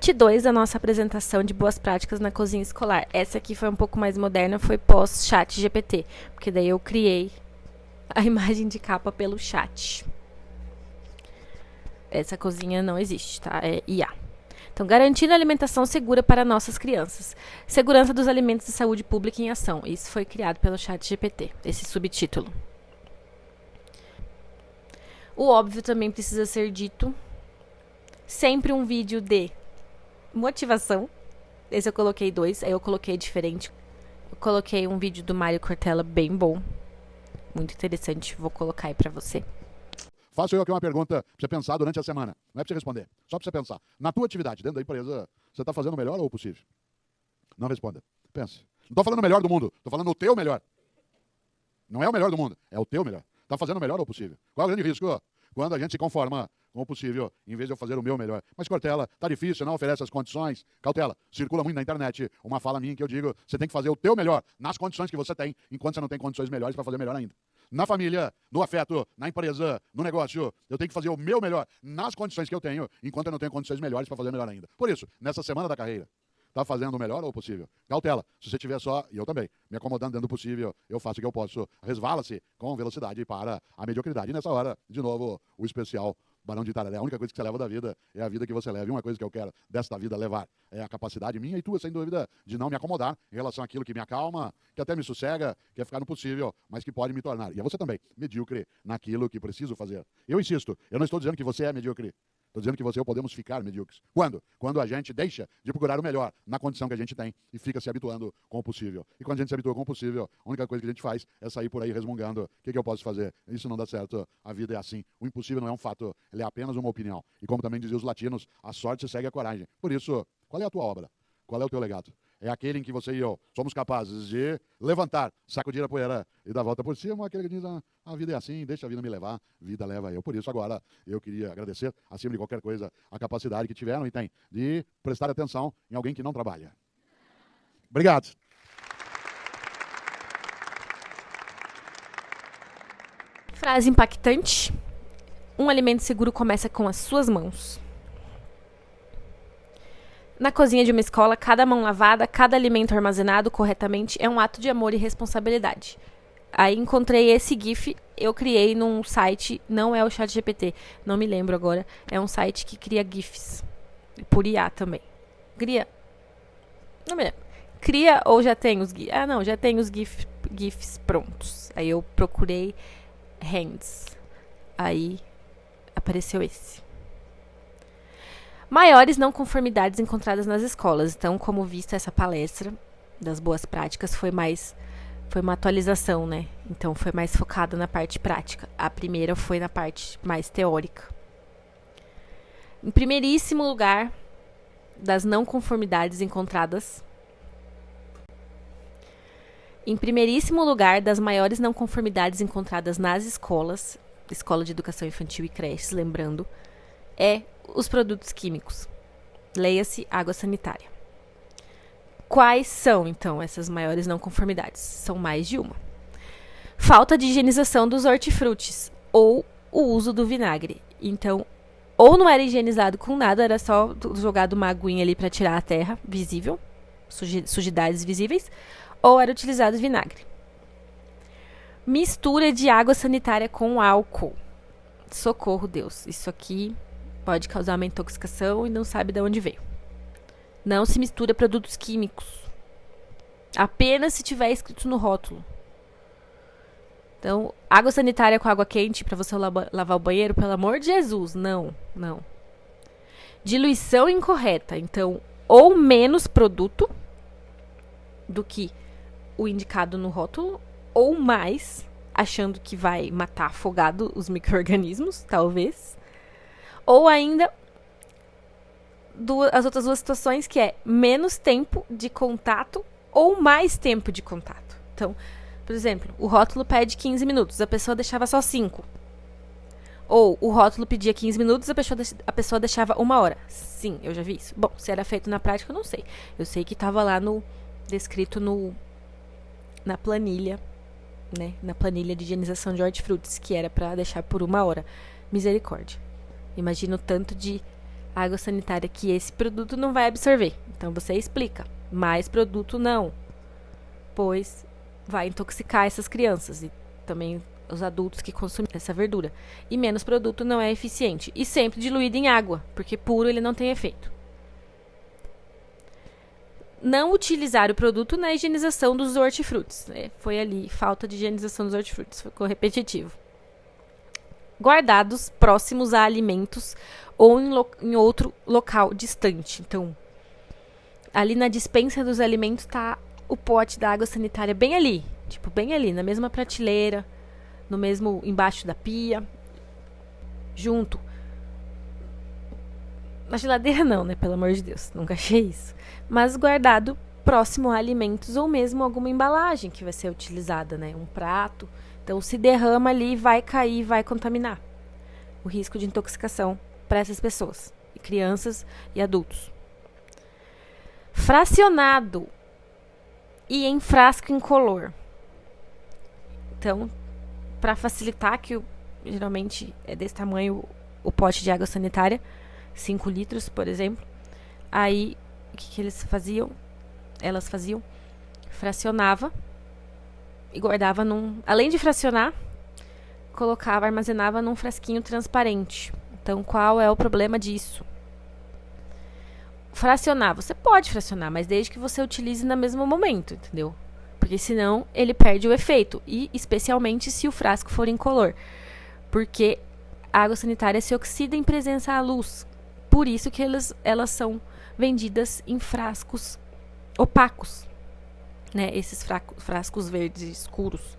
Parte 2 da nossa apresentação de boas práticas na cozinha escolar. Essa aqui foi um pouco mais moderna, foi pós-chat GPT, porque daí eu criei a imagem de capa pelo chat. Essa cozinha não existe, tá? É IA. Então, garantindo a alimentação segura para nossas crianças. Segurança dos alimentos e saúde pública em ação. Isso foi criado pelo chat GPT, esse subtítulo. O óbvio também precisa ser dito. Sempre um vídeo de motivação. Esse eu coloquei 2, aí eu coloquei diferente. Eu coloquei um vídeo do Mário Cortella bem bom. Muito interessante, vou colocar aí pra você. Faço eu aqui uma pergunta pra você pensar durante a semana. Não é pra você responder, só pra você pensar. Na tua atividade, dentro da empresa, você tá fazendo o melhor ou o possível? Não responda. Pense. Não tô falando o melhor do mundo, tô falando o teu melhor. Não é o melhor do mundo, é o teu melhor. Tá fazendo o melhor ou o possível? Qual é o grande risco? Quando a gente se conforma com o possível, em vez de eu fazer o meu melhor. Mas, Cortella, tá difícil, não oferece as condições. Cautela, circula muito na internet uma fala minha que eu digo, você tem que fazer o teu melhor nas condições que você tem, enquanto você não tem condições melhores para fazer melhor ainda. Na família, no afeto, na empresa, no negócio, eu tenho que fazer o meu melhor nas condições que eu tenho, enquanto eu não tenho condições melhores para fazer melhor ainda. Por isso, nessa semana da carreira, tá fazendo o melhor ou o possível? Cautela, se você tiver só, e eu também, me acomodando dentro do possível, eu faço o que eu posso. Resvala-se com velocidade para a mediocridade. E nessa hora, de novo, o especial Barão de Itararé. A única coisa que você leva da vida é a vida que você leva. E uma coisa que eu quero desta vida levar é a capacidade minha e tua, sem dúvida, de não me acomodar em relação àquilo que me acalma, que até me sossega, que é ficar no possível, mas que pode me tornar. E é você também, medíocre naquilo que preciso fazer. Eu insisto, eu não estou dizendo que você é medíocre. Estou dizendo que você e eu podemos ficar medíocres. Quando? Quando a gente deixa de procurar o melhor na condição que a gente tem e fica se habituando com o possível. E quando a gente se habitua com o possível, a única coisa que a gente faz é sair por aí resmungando. O que eu posso fazer? Isso não dá certo. A vida é assim. O impossível não é um fato, ele é apenas uma opinião. E como também diziam os latinos, a sorte segue a coragem. Por isso, qual é a tua obra? Qual é o teu legado? É aquele em que você e eu somos capazes de levantar, sacudir a poeira e dar a volta por cima, ou aquele que diz, a vida é assim, deixa a vida me levar, vida leva eu. Por isso, agora, eu queria agradecer, acima de qualquer coisa, a capacidade que tiveram e têm de prestar atenção em alguém que não trabalha. Obrigado. Frase impactante. Um alimento seguro começa com as suas mãos. Na cozinha de uma escola, cada mão lavada, cada alimento armazenado corretamente é um ato de amor e responsabilidade. Aí encontrei esse GIF, eu criei num site, não é o ChatGPT, não me lembro agora, é um site que cria GIFs, por IA também. Cria, não me lembro, cria ou já tem os GIFs? Ah não, já tem os GIFs prontos. Aí eu procurei hands, aí apareceu esse. Maiores não conformidades encontradas nas escolas. Então, como visto, essa palestra das boas práticas foi uma atualização, né? Então, foi mais focada na parte prática. A primeira foi na parte mais teórica. Em primeiríssimo lugar, das não conformidades encontradas. Em primeiríssimo lugar, das maiores não conformidades encontradas nas escolas, escola de educação infantil e creches, lembrando, é os produtos químicos. Leia-se água sanitária. Quais são, então, essas maiores não conformidades? São mais de uma. Falta de higienização dos hortifrutis ou o uso do vinagre. Então, ou não era higienizado com nada, era só jogado uma aguinha ali para tirar a terra visível, sujidades visíveis, ou era utilizado vinagre. Mistura de água sanitária com álcool. Socorro, Deus. Isso aqui pode causar uma intoxicação e não sabe de onde veio. Não se mistura produtos químicos. Apenas se tiver escrito no rótulo. Então, água sanitária com água quente para você lavar o banheiro, pelo amor de Jesus. Não, não. Diluição incorreta. Então, ou menos produto do que o indicado no rótulo, ou mais, achando que vai matar afogado os micro-organismos, talvez. Ou ainda, as outras duas situações, que é menos tempo de contato ou mais tempo de contato. Então, por exemplo, o rótulo pede 15 minutos, a pessoa deixava só 5. Ou o rótulo pedia 15 minutos, a pessoa deixava 1 hora. Sim, eu já vi isso. Bom, se era feito na prática, eu não sei. Eu sei que estava lá descrito na planilha, né? Na planilha de higienização de hortifrutis, que era para deixar por 1 hora. Misericórdia. Imagina o tanto de água sanitária que esse produto não vai absorver. Então você explica, mais produto não, pois vai intoxicar essas crianças e também os adultos que consumem essa verdura. E menos produto não é eficiente. E sempre diluído em água, porque puro ele não tem efeito. Não utilizar o produto na higienização dos hortifrutis. Foi ali, falta de higienização dos hortifrutis, ficou repetitivo. Guardados próximos a alimentos ou em outro local distante. Então, ali na dispensa dos alimentos está o pote da água sanitária bem ali. Tipo, bem ali, na mesma prateleira, no mesmo, embaixo da pia, junto. Na geladeira não, né? Pelo amor de Deus, nunca achei isso. Mas guardado próximo a alimentos ou mesmo alguma embalagem que vai ser utilizada, né? Um prato. Então, se derrama ali, vai cair, vai contaminar. O risco de intoxicação para essas pessoas, e crianças e adultos. Fracionado e em frasco incolor. Então, para facilitar, que geralmente é desse tamanho o pote de água sanitária, 5 litros, por exemplo. Aí, o que eles faziam? Elas faziam, fracionava e guardava além de fracionar, colocava, armazenava num frasquinho transparente. Então, qual é o problema disso? Fracionar, você pode fracionar, mas desde que você utilize no mesmo momento, entendeu? Porque senão ele perde o efeito, e especialmente se o frasco for incolor, porque a água sanitária se oxida em presença à luz. Por isso que elas são vendidas em frascos opacos, né? Esses frascos verdes escuros.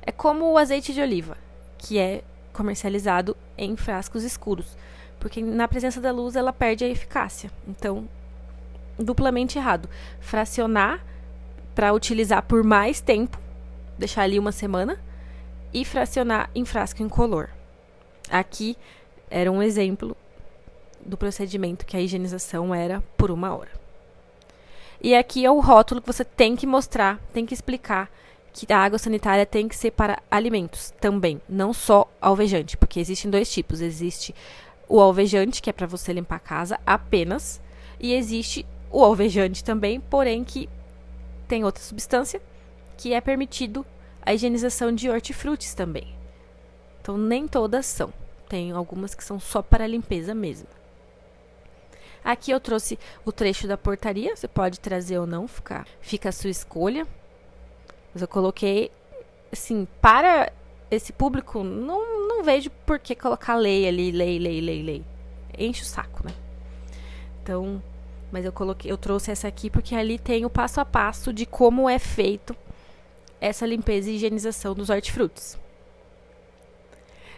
É como o azeite de oliva, que é comercializado em frascos escuros, porque na presença da luz ela perde a eficácia. Então, duplamente errado. Fracionar para utilizar por mais tempo, deixar ali 1 semana, e fracionar em frasco incolor. Aqui era um exemplo do procedimento que a higienização era por 1 hora. E aqui é o rótulo que você tem que mostrar, tem que explicar que a água sanitária tem que ser para alimentos também, não só alvejante, porque existem 2 tipos. Existe o alvejante, que é para você limpar a casa apenas, e existe o alvejante também, porém que tem outra substância, que é permitido a higienização de hortifrutis também. Então, nem todas são. Tem algumas que são só para limpeza mesmo. Aqui eu trouxe o trecho da portaria. Você pode trazer ou não, fica a sua escolha. Mas eu coloquei, assim, para esse público, não vejo por que colocar lei ali, lei. Enche o saco, né? Então, mas eu trouxe essa aqui porque ali tem o passo a passo de como é feito essa limpeza e higienização dos hortifrutis.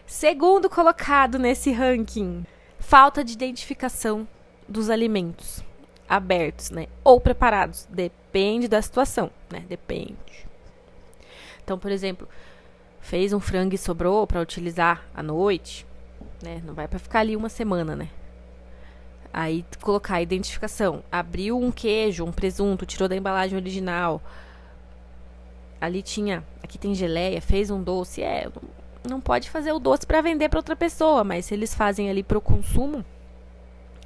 Segundo colocado nesse ranking, falta de identificação dos alimentos abertos, né? Ou preparados. Depende da situação, né? Depende. Então, por exemplo, fez um frango e sobrou para utilizar à noite, né? Não vai para ficar ali 1 semana, né? Aí colocar a identificação. Abriu um queijo, um presunto, tirou da embalagem original. Aqui tem geleia, fez um doce. Não pode fazer o doce para vender para outra pessoa, mas se eles fazem ali para o consumo,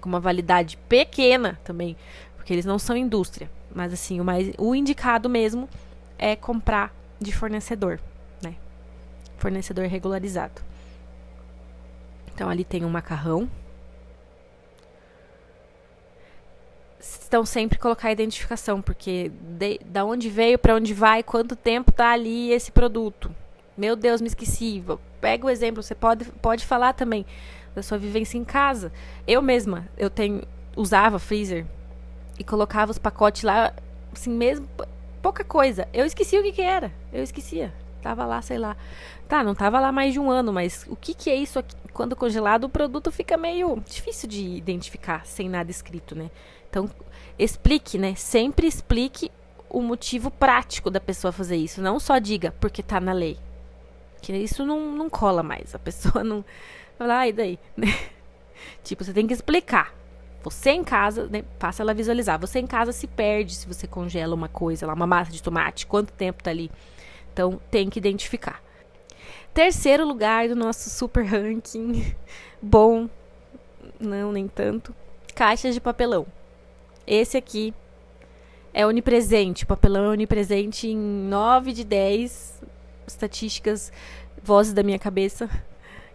com uma validade pequena também, porque eles não são indústria, mas assim, o indicado mesmo é comprar de fornecedor, né? Fornecedor regularizado. Então ali tem um macarrão. Então sempre colocar a identificação, porque da onde veio, para onde vai, quanto tempo tá ali esse produto. Meu Deus, me esqueci. Pega o exemplo, você pode falar também da sua vivência em casa. Eu mesma, usava freezer e colocava os pacotes lá, assim mesmo, pouca coisa. Eu esqueci o que era. Eu esquecia. Tava lá, sei lá. Tá, não tava lá mais de 1 ano, mas o que é isso aqui? Quando congelado, o produto fica meio difícil de identificar, sem nada escrito, né? Então, explique, né? Sempre explique o motivo prático da pessoa fazer isso. Não só diga porque tá na lei. Que isso não cola mais. A pessoa não... Fala, e daí? Tipo, você tem que explicar. Você em casa, né, faça ela visualizar. Você em casa se perde se você congela uma coisa lá, uma massa de tomate, quanto tempo tá ali. Então, tem que identificar. Terceiro lugar do nosso super ranking. Bom, não, nem tanto. Caixas de papelão. Esse aqui é onipresente. O papelão é onipresente em 9 de 10 estatísticas, vozes da minha cabeça,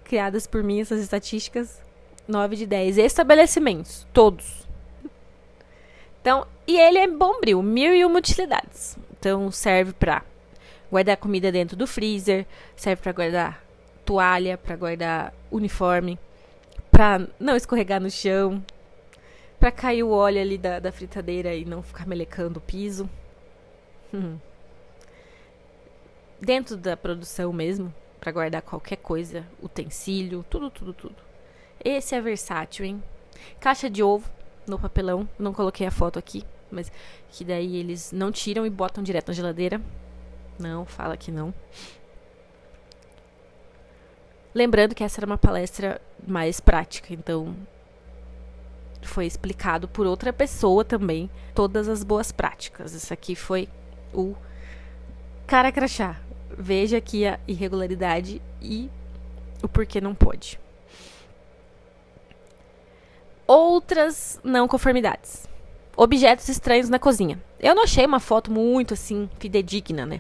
criadas por mim, essas estatísticas. 9 de 10 estabelecimentos, todos. Então, e ele é bombril, 1001 utilidades. Então, serve para guardar comida dentro do freezer, serve para guardar toalha, para guardar uniforme, para não escorregar no chão, para cair o óleo ali da fritadeira e não ficar melecando o piso. Dentro da produção mesmo, para guardar qualquer coisa, utensílio, tudo. Esse é versátil, hein? Caixa de ovo no papelão. Não coloquei a foto aqui, mas que daí eles não tiram e botam direto na geladeira. Não, fala que não. Lembrando que essa era uma palestra mais prática, então foi explicado por outra pessoa também todas as boas práticas. Esse aqui foi o cara crachá. Veja aqui a irregularidade e o porquê não pode. Outras não conformidades. Objetos estranhos na cozinha. Eu não achei uma foto muito assim fidedigna, né?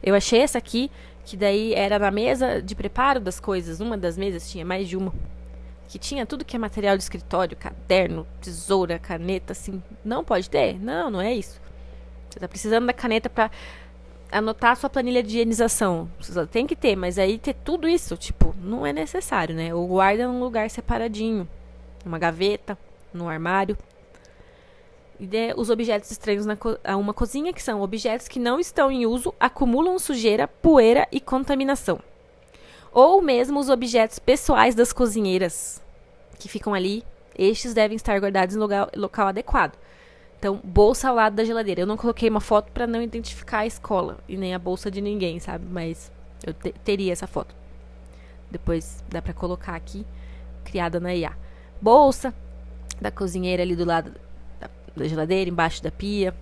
Eu achei essa aqui, que daí era na mesa de preparo das coisas. Uma das mesas tinha mais de uma. Que tinha tudo que é material de escritório, caderno, tesoura, caneta, assim. Não pode ter? Não é isso. Você tá precisando da caneta pra anotar a sua planilha de higienização. Você tem que ter, mas aí ter tudo isso, tipo, não é necessário, né? Ou guarda num lugar separadinho. Numa gaveta, no armário. E os objetos estranhos a uma cozinha, que são objetos que não estão em uso, acumulam sujeira, poeira e contaminação. Ou mesmo os objetos pessoais das cozinheiras, que ficam ali, estes devem estar guardados em local adequado. Então, bolsa ao lado da geladeira. Eu não coloquei uma foto para não identificar a escola, e nem a bolsa de ninguém, sabe? Mas eu teria essa foto. Depois dá para colocar aqui, criada na IA. Bolsa da cozinheira ali do lado da geladeira, embaixo da pia,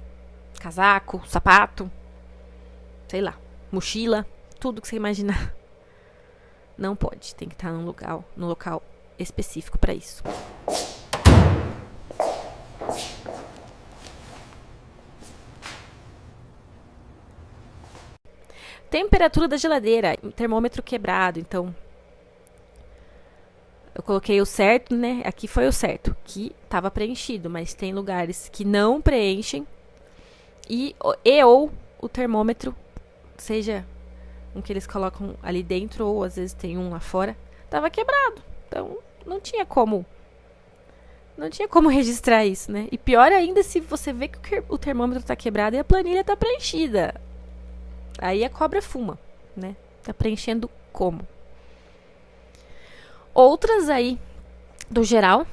casaco, sapato, sei lá, mochila, tudo que você imaginar. Não pode, tem que estar num local específico para isso. Temperatura da geladeira, termômetro quebrado, então eu coloquei o certo, né? Aqui foi o certo, que estava preenchido, mas tem lugares que não preenchem ou o termômetro, seja um que eles colocam ali dentro ou às vezes tem um lá fora, estava quebrado. Então não tinha como registrar isso, né? E pior ainda se você vê que o termômetro está quebrado e a planilha está preenchida. Aí a cobra fuma, né? Tá preenchendo como? Outras aí, do geral,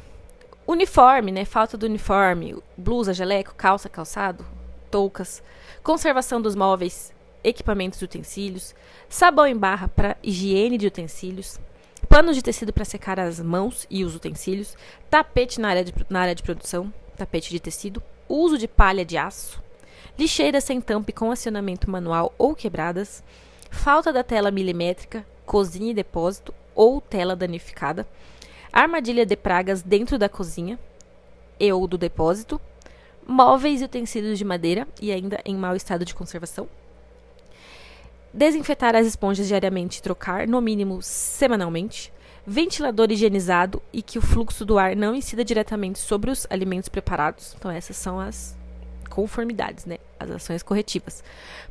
uniforme, né? Falta do uniforme, blusa, jaleco, calça, calçado, toucas, conservação dos móveis, equipamentos e utensílios, sabão em barra para higiene de utensílios, panos de tecido para secar as mãos e os utensílios, tapete na área de produção, tapete de tecido, uso de palha de aço, lixeiras sem tampa e com acionamento manual ou quebradas, falta da tela milimétrica, cozinha e depósito ou tela danificada, armadilha de pragas dentro da cozinha e ou do depósito, móveis e utensílios de madeira e ainda em mau estado de conservação, desinfetar as esponjas diariamente e trocar, no mínimo semanalmente, ventilador higienizado e que o fluxo do ar não incida diretamente sobre os alimentos preparados. Então essas são as conformidades, né? As ações corretivas.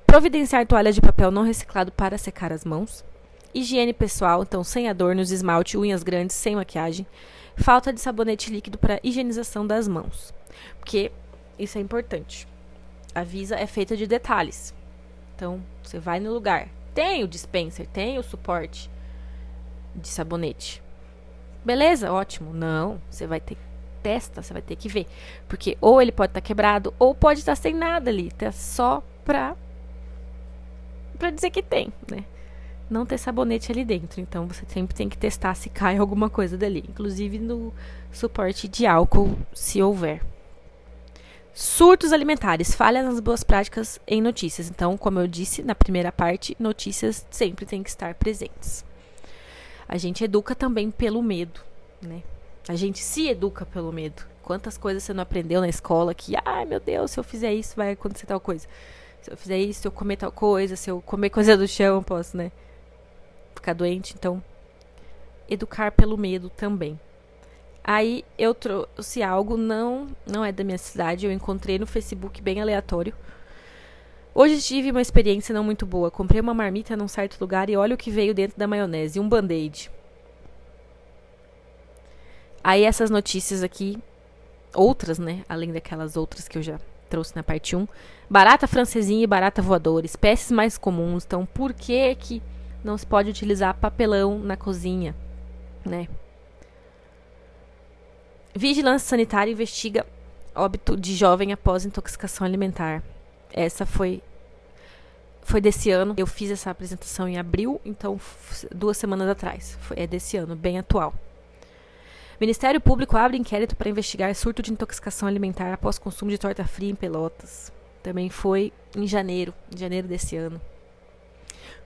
Providenciar toalha de papel não reciclado para secar as mãos. Higiene pessoal, então sem adornos, esmalte, unhas grandes, sem maquiagem. Falta de sabonete líquido para higienização das mãos. Porque isso é importante. A Visa é feita de detalhes. Então, você vai no lugar. Tem o dispenser, tem o suporte de sabonete. Beleza, ótimo. Não, você vai ter testa, você vai ter que ver. Porque ou ele pode estar quebrado, ou pode estar sem nada ali. Tá só pra dizer que tem, né? Não ter sabonete ali dentro. Então, você sempre tem que testar se cai alguma coisa dali. Inclusive no suporte de álcool, se houver. Surtos alimentares. Falha nas boas práticas em notícias. Então, como eu disse na primeira parte, notícias sempre têm que estar presentes. A gente educa também pelo medo, né? A gente se educa pelo medo. Quantas coisas você não aprendeu na escola que, ai meu Deus, se eu fizer isso vai acontecer tal coisa. Se eu fizer isso, se eu comer tal coisa, se eu comer coisa do chão, eu posso, né, ficar doente. Então, educar pelo medo também. Aí eu trouxe algo, não é da minha cidade, eu encontrei no Facebook bem aleatório. Hoje tive uma experiência não muito boa. Comprei uma marmita num certo lugar e olha o que veio dentro da maionese, um band-aid. Aí essas notícias aqui, outras, né, além daquelas outras que eu já trouxe na parte 1. Barata francesinha e barata voadora, espécies mais comuns. Então, por que não se pode utilizar papelão na cozinha, né? Vigilância Sanitária investiga óbito de jovem após intoxicação alimentar. Essa foi desse ano. Eu fiz essa apresentação em abril, então 2 semanas atrás. É desse ano, bem atual. Ministério Público abre inquérito para investigar surto de intoxicação alimentar após consumo de torta fria em Pelotas. Também foi em janeiro desse ano.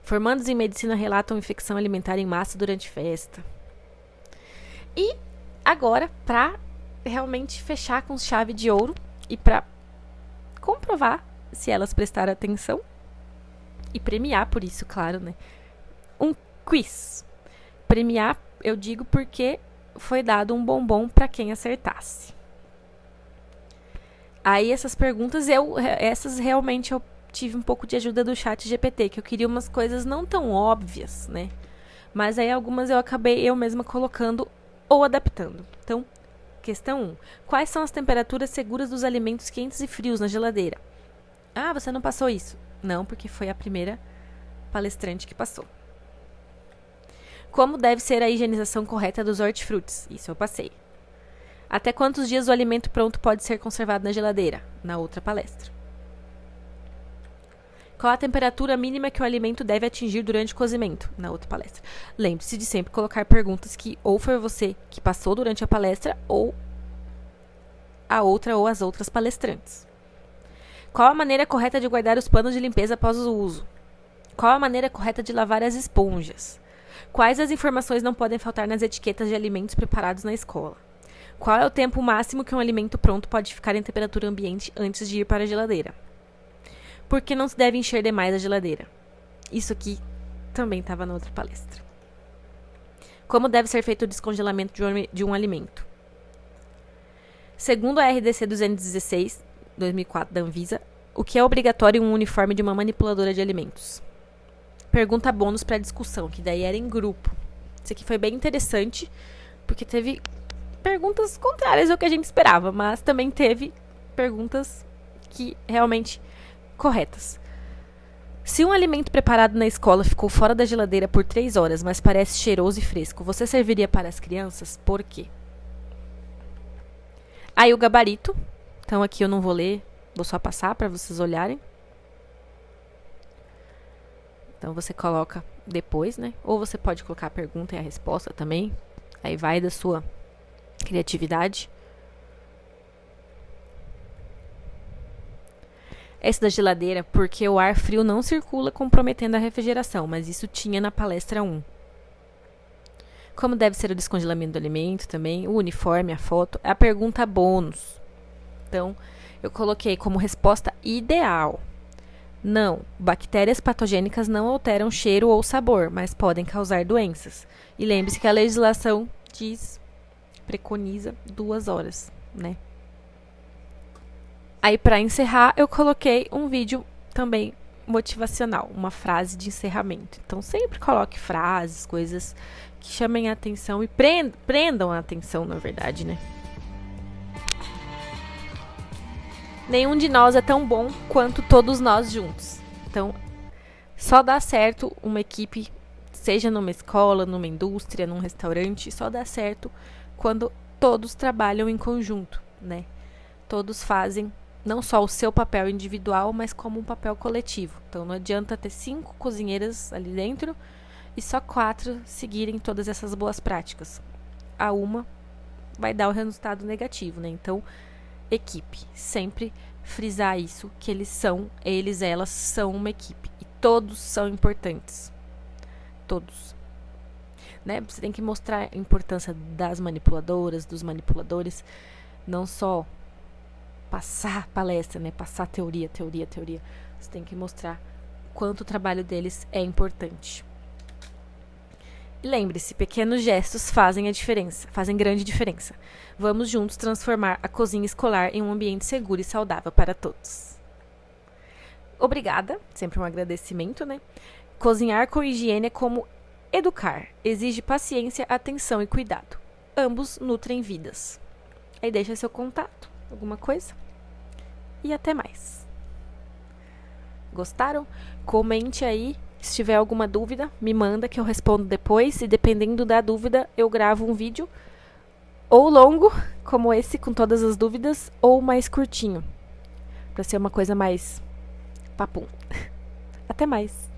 Formandos em medicina relatam infecção alimentar em massa durante festa. E agora, para realmente fechar com chave de ouro e para comprovar se elas prestaram atenção e premiar por isso, claro, né? Um quiz. Premiar, eu digo porque foi dado um bombom para quem acertasse. Aí essas perguntas, essas realmente eu tive um pouco de ajuda do chat GPT, que eu queria umas coisas não tão óbvias, né? Mas aí algumas eu acabei eu mesma colocando ou adaptando. Então, questão 1. Quais são as temperaturas seguras dos alimentos quentes e frios na geladeira? Ah, você não passou isso. Não, porque foi a primeira palestrante que passou. Como deve ser a higienização correta dos hortifrutis? Isso eu passei. Até quantos dias o alimento pronto pode ser conservado na geladeira? Na outra palestra. Qual a temperatura mínima que o alimento deve atingir durante o cozimento? Na outra palestra. Lembre-se de sempre colocar perguntas que ou foi você que passou durante a palestra ou a outra ou as outras palestrantes. Qual a maneira correta de guardar os panos de limpeza após o uso? Qual a maneira correta de lavar as esponjas? Quais as informações não podem faltar nas etiquetas de alimentos preparados na escola? Qual é o tempo máximo que um alimento pronto pode ficar em temperatura ambiente antes de ir para a geladeira? Por que não se deve encher demais a geladeira? Isso aqui também estava na outra palestra. Como deve ser feito o descongelamento de um alimento? Segundo a RDC 216, 2004 da Anvisa, o que é obrigatório em um uniforme de uma manipuladora de alimentos? Pergunta bônus para discussão, que daí era em grupo. Isso aqui foi bem interessante, porque teve perguntas contrárias ao que a gente esperava, mas também teve perguntas que realmente corretas. Se um alimento preparado na escola ficou fora da geladeira por 3 horas, mas parece cheiroso e fresco, você serviria para as crianças? Por quê? Aí o gabarito. Então aqui eu não vou ler, vou só passar para vocês olharem. Então você coloca depois, né? Ou você pode colocar a pergunta e a resposta também. Aí vai da sua criatividade. Esse da geladeira, porque o ar frio não circula comprometendo a refrigeração, mas isso tinha na palestra 1. Como deve ser o descongelamento do alimento também, o uniforme, a foto, a pergunta bônus. Então, eu coloquei como resposta ideal. Não, bactérias patogênicas não alteram cheiro ou sabor, mas podem causar doenças. E lembre-se que a legislação preconiza 2 horas, né? Aí, para encerrar, eu coloquei um vídeo também motivacional, uma frase de encerramento. Então, sempre coloque frases, coisas que chamem a atenção e prendam a atenção, na verdade, né? Nenhum de nós é tão bom quanto todos nós juntos. Então, só dá certo uma equipe, seja numa escola, numa indústria, num restaurante, só dá certo quando todos trabalham em conjunto, né? Todos fazem não só o seu papel individual, mas como um papel coletivo. Então, não adianta ter 5 cozinheiras ali dentro e só 4 seguirem todas essas boas práticas. A uma vai dar o resultado negativo, né? Então, equipe, sempre frisar isso, que elas são uma equipe e todos são importantes, todos, né? Você tem que mostrar a importância das manipuladoras, dos manipuladores, Não só passar palestra, né? Passar teoria. Você tem que mostrar quanto o trabalho deles é importante. E lembre-se, pequenos gestos fazem a diferença, fazem grande diferença. Vamos juntos transformar a cozinha escolar em um ambiente seguro e saudável para todos. Obrigada, sempre um agradecimento, né? Cozinhar com higiene é como educar, exige paciência, atenção e cuidado. Ambos nutrem vidas. Aí deixa seu contato, alguma coisa. E até mais. Gostaram? Comente aí. Se tiver alguma dúvida, me manda que eu respondo depois. E dependendo da dúvida, eu gravo um vídeo. Ou longo, como esse, com todas as dúvidas. Ou mais curtinho. Pra ser uma coisa mais papum. Até mais.